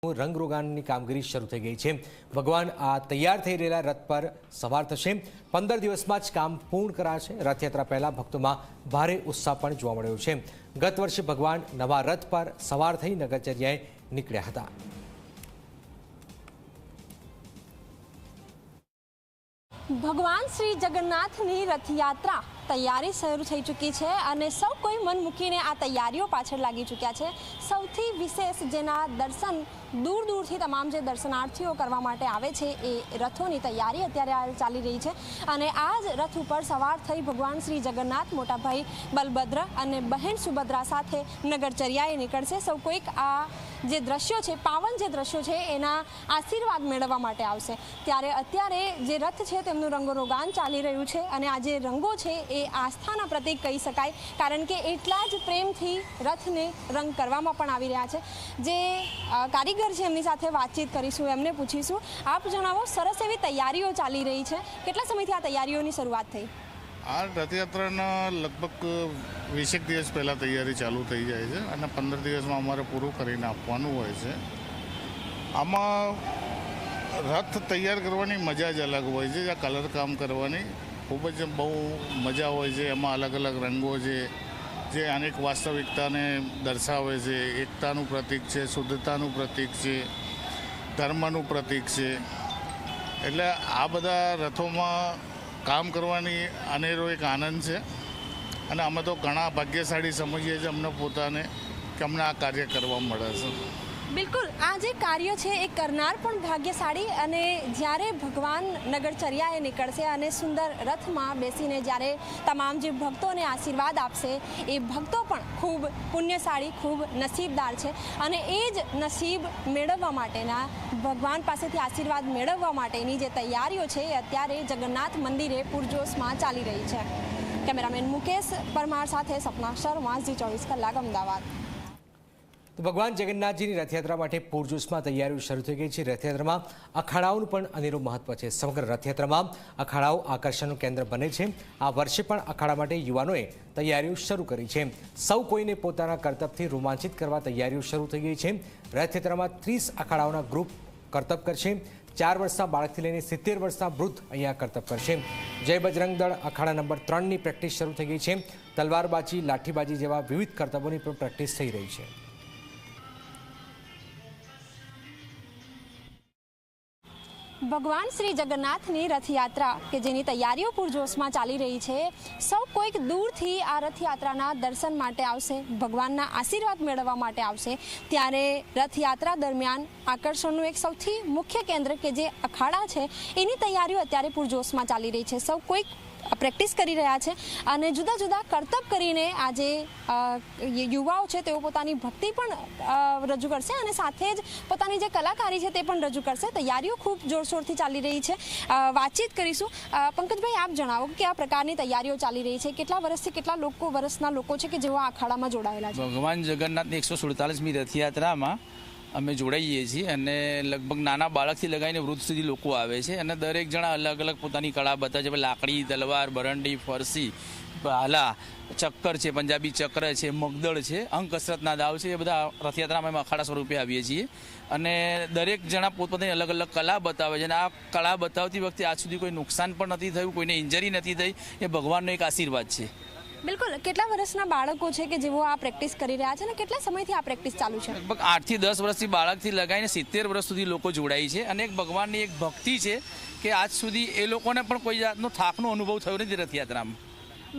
રંગરોગાનની કામગીરી શરૂ થઈ ગઈ છે। ભગવાન આ તૈયાર થઈ રહેલા રથ પર સવાર થશે। 15 દિવસમાં જ કામ પૂર્ણ કરાશે। રથયાત્રા પહેલા ભક્તોમાં ભારે ઉત્સાહ પણ જોવા મળ્યો છે। ગત વર્ષે ભગવાન નવા રથ પર સવાર થઈ નગરચર્યાએ નીકળ્યા હતા। ભગવાન શ્રી જગન્નાથની રથયાત્રા તૈયારી શરૂ થઈ ચૂકી છે અને સૌ કોઈ મન મૂકીને આ તૈયારીઓ પાછળ લાગી ચૂક્યા છે। સૌથી વિશેષ જેના દર્શન દૂર દૂરથી તમામ જે દર્શનાર્થીઓ કરવા માટે આવે છે એ રથોની તૈયારી અત્યારે ચાલી રહી છે અને આ જ રથ ઉપર સવાર થઈ ભગવાન શ્રી જગન્નાથ મોટાભાઈ બલભદ્ર અને બહેન સુભદ્રા સાથે નગરચર્યાએ નીકળશે। સૌ કોઈક આ જે દ્રશ્યો છે પાવન જે દ્રશ્યો છે એના આશીર્વાદ મેળવવા માટે આવશે। ત્યારે અત્યારે જે રથ છે તેમનું રંગરોગાન ચાલી રહ્યું છે અને આ જે રંગો છે એ આસ્થાના પ્રતીક કહી શકાય, કારણ કે એટલા જ પ્રેમથી રથને રંગ કરવામાં પણ આવી રહ્યા છે। જે કારીગર છે એમની સાથે વાતચીત કરીશું, એમને પૂછીશું, આપ જણાવો, સરસ એવી તૈયારીઓ ચાલી રહી છે, કેટલા સમયથી આ તૈયારીઓની શરૂઆત થઈ? આ રથયાત્રાના લગભગ 20 દિવસ પહેલાં તૈયારી ચાલુ થઈ જાય છે અને 15 દિવસમાં અમારે પૂરું કરીને આપવાનું હોય છે। આમાં રથ તૈયાર કરવાની મજા જ અલગ હોય છે। આ કલર કામ કરવાની ખૂબ જ બહુ મજા હોય છે। એમાં અલગ અલગ રંગો છે જે અનેક વાસ્તવિકતાને દર્શાવે છે। એકતાનું પ્રતીક છે, શુદ્ધતાનું પ્રતીક છે, ધર્મનું પ્રતીક છે। એટલે આ બધા રથોમાં કામ કરવાની અનેરો એક આનંદ છે અને અમે તો ઘણા ભાગ્યશાળી સમજીએ છીએ અમને પોતાને કે અમને આ કાર્ય કરવા મળે છે। બિલકુલ, આ જે કાર્ય છે એ કરનાર પણ ભાગ્યશાળી, અને જ્યારે ભગવાન નગરચર્યાએ નીકળશે અને સુંદર રથમાં બેસીને જ્યારે તમામ જે ભક્તોને આશીર્વાદ આપશે એ ભક્તો પણ ખૂબ પુણ્યશાળી, ખૂબ નસીબદાર છે અને એ જ નસીબ મેળવવા માટેના, ભગવાન પાસેથી આશીર્વાદ મેળવવા માટેની જે તૈયારીઓ છે એ અત્યારે જગન્નાથ મંદિરે પૂરજોશમાં ચાલી રહી છે। કેમેરામેન મુકેશ પરમાર સાથે સપના શર્મા, ઝી24 કલાક, અમદાવાદ। તો ભગવાન જગન્નાથજીની રથયાત્રા માટે પૂરજોશમાં તૈયારીઓ શરૂ થઈ ગઈ છે। રથયાત્રામાં અખાડાઓનું પણ અનેરું મહત્વ છે। સમગ્ર રથયાત્રામાં અખાડાઓ આકર્ષણનું કેન્દ્ર બને છે। આ વર્ષે પણ અખાડા માટે યુવાનોએ તૈયારીઓ શરૂ કરી છે। સૌ કોઈને પોતાના કરતબથી રોમાંચિત કરવા તૈયારીઓ શરૂ થઈ ગઈ છે। રથયાત્રામાં 30 અખાડાઓના ગ્રુપ કરતબ કરશે। 4 વર્ષના બાળકથી લઈને 70 વર્ષના વૃદ્ધ અહીંયા કરતબ કરશે। જય બજરંગ દળ અખાડા નંબર 3ની પ્રેક્ટિસ શરૂ થઈ ગઈ છે। તલવારબાજી, લાઠીબાજી જેવા વિવિધ કરતબોની પણ પ્રેક્ટિસ થઈ રહી છે। ભગવાન શ્રી જગન્નાથની રથયાત્રા કે જેની તૈયારીઓ પૂરજોશમાં ચાલી રહી છે, સૌ કોઈક દૂરથી આ રથયાત્રાના દર્શન માટે આવશે, ભગવાનના આશીર્વાદ મેળવવા માટે આવશે। ત્યારે રથયાત્રા દરમિયાન આકર્ષણનું એક સૌથી મુખ્ય કેન્દ્ર કે જે અખાડા છે એની તૈયારીઓ અત્યારે પૂરજોશમાં ચાલી રહી છે। સૌ કોઈક પ્રેક્ટિસ કરી રહ્યા છે અને જુદા જુદા કરતબ કરીને આજે યુવાઓ છે તેઓ પોતાની ભક્તિ પણ રજૂ કરશે અને સાથે જ પોતાની જે કલાકારી છે તે પણ રજૂ કરશે। તૈયારીઓ ખૂબ જોરશોરથી ચાલી રહી છે। વાતચીત કરીશું। પંકજભાઈ, આપ જણાવો કે આ પ્રકારની તૈયારીઓ ચાલી રહી છે, કેટલા વર્ષથી કેટલા વર્ષના લોકો છે કે જેઓ આ અખાડામાં જોડાયેલા છે? ભગવાન જગન્નાથની 147મી રથયાત્રામાં અમે જોડાઈએ છીએ અને લગભગ નાના બાળકથી લગાવીને વૃદ્ધ સુધી લોકો આવે છે અને દરેક જણા અલગ અલગ પોતાની કળા બતાવે છે। લાકડી, તલવાર, બરંડી, ફરસી, ભાલા, ચક્કર છે, પંજાબી ચક્ર છે, મગદળ છે, અંક કસરતના દાવ છે, એ બધા રથયાત્રામાં અમે અખાડા સ્વરૂપે આવીએ છીએ અને દરેક જણા પોતપોતાની અલગ અલગ કલા બતાવે છે અને આ કળા બતાવતી વખતે આજ સુધી કોઈ નુકસાન પણ નથી થયું, કોઈને ઇન્જરી નથી થઈ, એ ભગવાનનો એક આશીર્વાદ છે। બિલકુલ, કેટલા વર્ષના બાળકો છે કે જેઓ આ પ્રેક્ટિસ કરી રહ્યા છે અને કેટલા સમયથી આ પ્રેક્ટિસ ચાલુ છે? લગભગ 8 થી 10 વર્ષથી બાળકથી લગાવીને 70 વર્ષ સુધી લોકો જોડાય છે અને એક ભગવાનની એક ભક્તિ છે કે આજ સુધી એ લોકોને પણ કોઈ જાતનો થાકનો અનુભવ થયો નથી રથયાત્રામાં।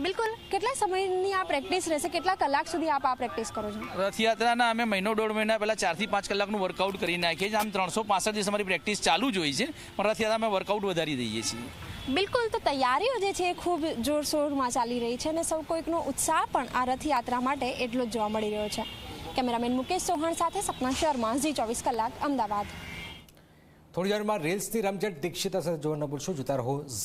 બિલકુલ, કેટલા સમયની આ પ્રેક્ટિસ રહેશે? કેટલા કલાક સુધી આપ આ પ્રેક્ટિસ કરો છો? રથયાત્રાના અમે મહિનો 1.5 મહિના પહેલા 4 થી 5 કલાકનું વર્કઆઉટ કરી નાખીએ છીએ। આમ 365 દિવસ અમારી પ્રેક્ટિસ ચાલુ જ હોય છે, પણ રથયાત્રામાં વર્કઆઉટ વધારી દઈએ છીએ। બિલકુલ, તો તૈયારીઓ જે છે એ ખૂબ જોરશોરમાં ચાલી રહી છે અને સૌ કોઈકનો ઉત્સાહ પણ આ રથયાત્રા માટે એટલો જ જોવા મળી રહ્યો છે। કેમેરામેન મુકેશ ચૌહાણ સાથે સપના શર્મા, ઝી24 કલાક, અમદાવાદ। થોડી વારમાં રેલ્સની રમઝટ દીક્ષિતા સાથે જોવા ન ભૂલશો। જોતા રહો ઝી।